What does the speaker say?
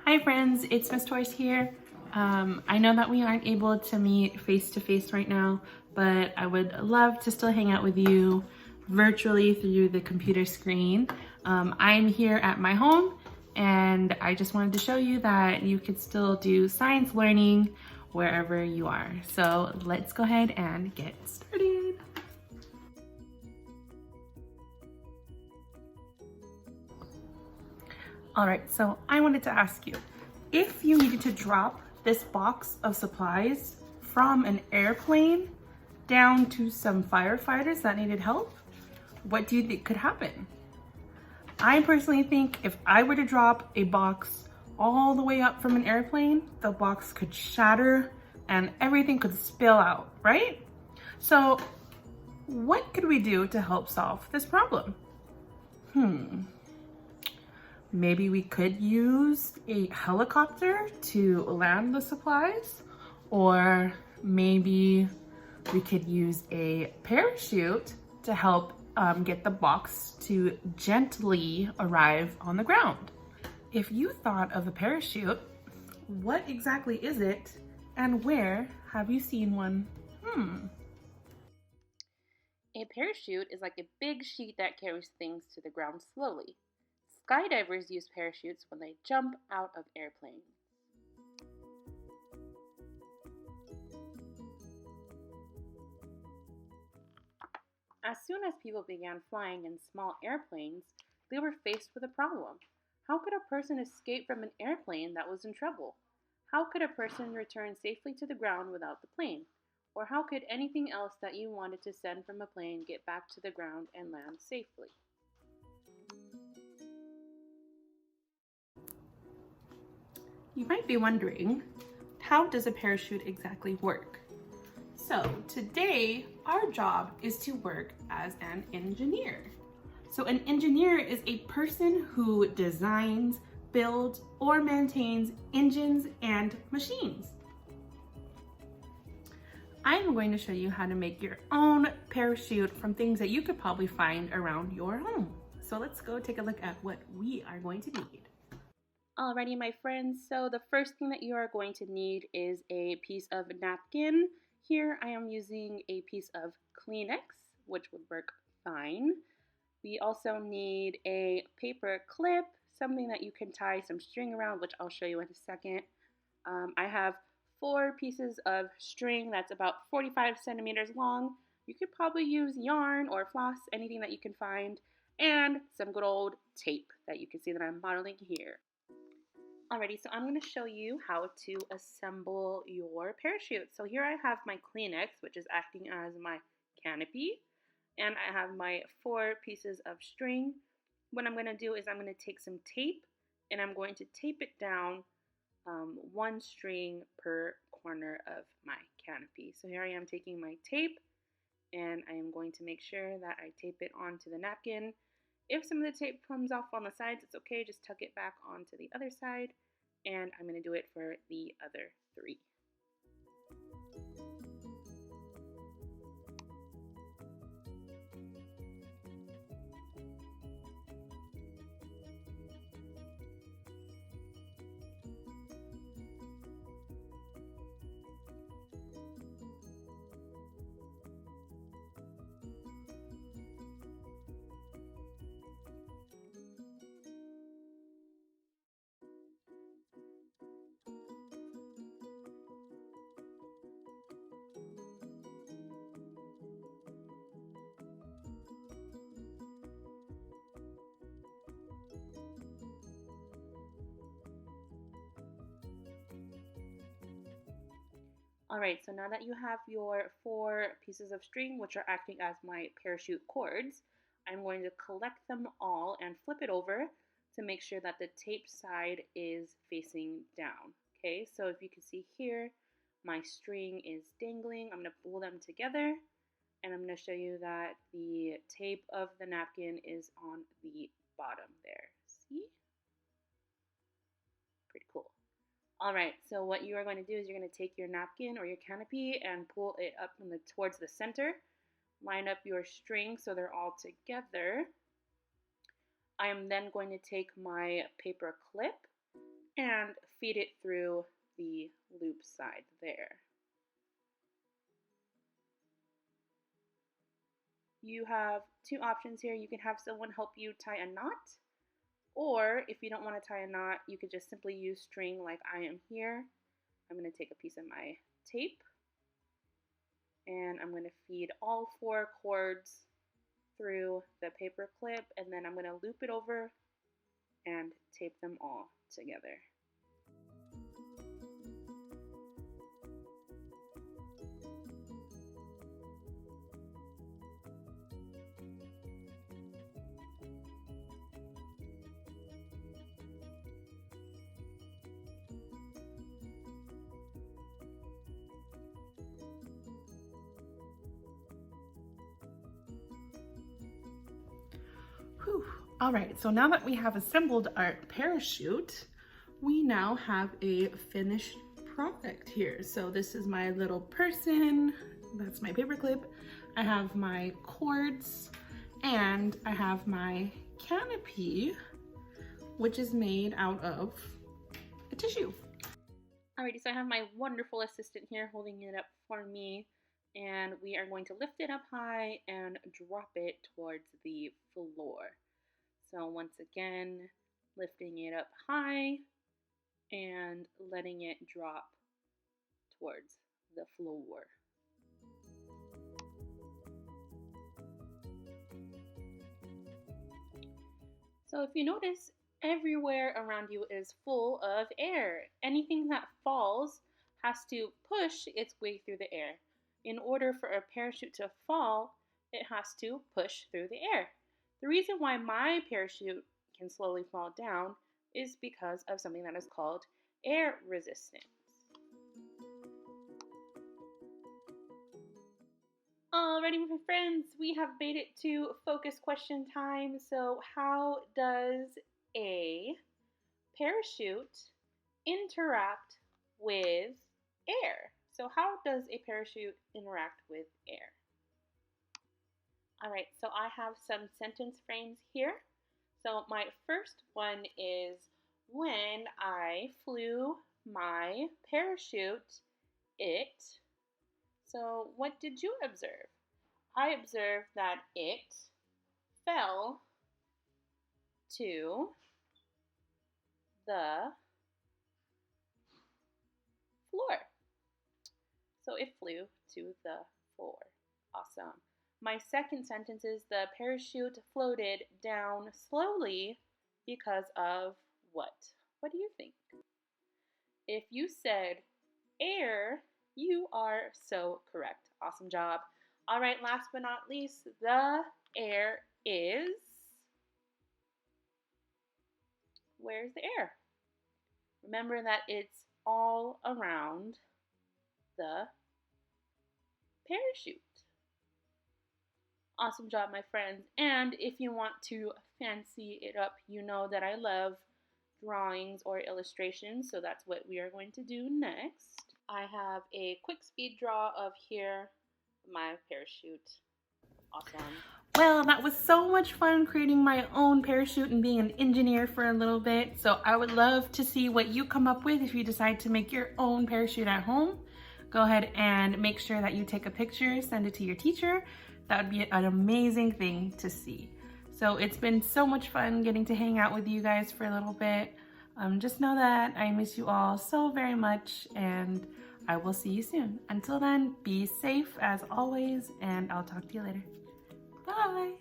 Hi friends, it's Miss Torres here. I know that we aren't able to meet face to face right now, but I would love to still hang out with you virtually through the computer screen. I'm here at my home and I just wanted to show you that you could still do science learning wherever you are. So let's go ahead and get started. All right, so I wanted to ask you, if you needed to drop this box of supplies from an airplane down to some firefighters that needed help, what do you think could happen? I personally think if I were to drop a box all the way up from an airplane, the box could shatter and everything could spill out, right? So what could we do to help solve this problem? Maybe we could use a helicopter to land the supplies, or maybe we could use a parachute to help get the box to gently arrive on the ground. If you thought of a parachute, what exactly is it and where have you seen one? A parachute is like a big sheet that carries things to the ground slowly. Skydivers use parachutes when they jump out of airplanes. As soon as people began flying in small airplanes, they were faced with a problem. How could a person escape from an airplane that was in trouble? How could a person return safely to the ground without the plane? Or how could anything else that you wanted to send from a plane get back to the ground and land safely? You might be wondering, how does a parachute exactly work? So today, our job is to work as an engineer. So an engineer is a person who designs, builds, or maintains engines and machines. I'm going to show you how to make your own parachute from things that you could probably find around your home. So let's go take a look at what we are going to need. Alrighty, my friends, so the first thing that you are going to need is a piece of napkin. Here I am using a piece of Kleenex, which would work fine. We also need a paper clip, something that you can tie some string around, which I'll show you in a second. I have 4 pieces of string that's about 45 centimeters long. You could probably use yarn or floss, anything that you can find, and some good old tape that you can see that I'm modeling here. Alrighty, so I'm going to show you how to assemble your parachute. So here I have my Kleenex, which is acting as my canopy, and I have my 4 pieces of string. What I'm going to do is I'm going to take some tape, and I'm going to tape it down 1 string per corner of my canopy. So here I am taking my tape, and I am going to make sure that I tape it onto the napkin. If some of the tape comes off on the sides, it's okay, just tuck it back onto the other side, and I'm going to do it for the other 3. Alright, so now that you have your 4 pieces of string, which are acting as my parachute cords, I'm going to collect them all and flip it over to make sure that the tape side is facing down. Okay, so if you can see here, my string is dangling. I'm going to pull them together, and I'm going to show you that the tape of the napkin is on the bottom there. See? Pretty cool. All right, so what you are going to do is you're going to take your napkin or your canopy and pull it up towards the center. Line up your string so they're all together. I am then going to take my paper clip and feed it through the loop side there. You have two options here. You can have someone help you tie a knot, or if you don't want to tie a knot, you could just simply use string like I am here. I'm going to take a piece of my tape and I'm going to feed all 4 cords through the paper clip, and then I'm going to loop it over and tape them all together. Whew. All right, so now that we have assembled our parachute, we now have a finished product here. So this is my little person, that's my paper clip. I have my cords, and I have my canopy, which is made out of a tissue. Alrighty, so I have my wonderful assistant here holding it up for me, and we are going to lift it up high and drop it towards the floor. So once again, lifting it up high and letting it drop towards the floor. So if you notice, everywhere around you is full of air. Anything that falls has to push its way through the air. In order for a parachute to fall, it has to push through the air. The reason why my parachute can slowly fall down is because of something that is called air resistance. Alrighty, my friends, we have made it to focus question time. So how does a parachute interact with air? So how does a parachute interact with air? Alright, so I have some sentence frames here. So my first one is, when I flew my parachute, it. So what did you observe? I observed that it fell to the floor. So it flew to the floor. Awesome. My second sentence is, the parachute floated down slowly because of what? What do you think? If you said air, you are so correct. Awesome job. All right, last but not least, the air is. Where's the air? Remember that it's all around the parachute. Awesome job, my friends. And if you want to fancy it up, you know that I love drawings or illustrations, so that's what we are going to do next. I have a quick speed draw of here, my parachute. Awesome. Well, that was so much fun creating my own parachute and being an engineer for a little bit. So I would love to see what you come up with if you decide to make your own parachute at home. Go ahead and make sure that you take a picture, send it to your teacher. That would be an amazing thing to see. So it's been so much fun getting to hang out with you guys for a little bit. Just know that I miss you all so very much, and I will see you soon. Until then, be safe as always, and I'll talk to you later. Bye.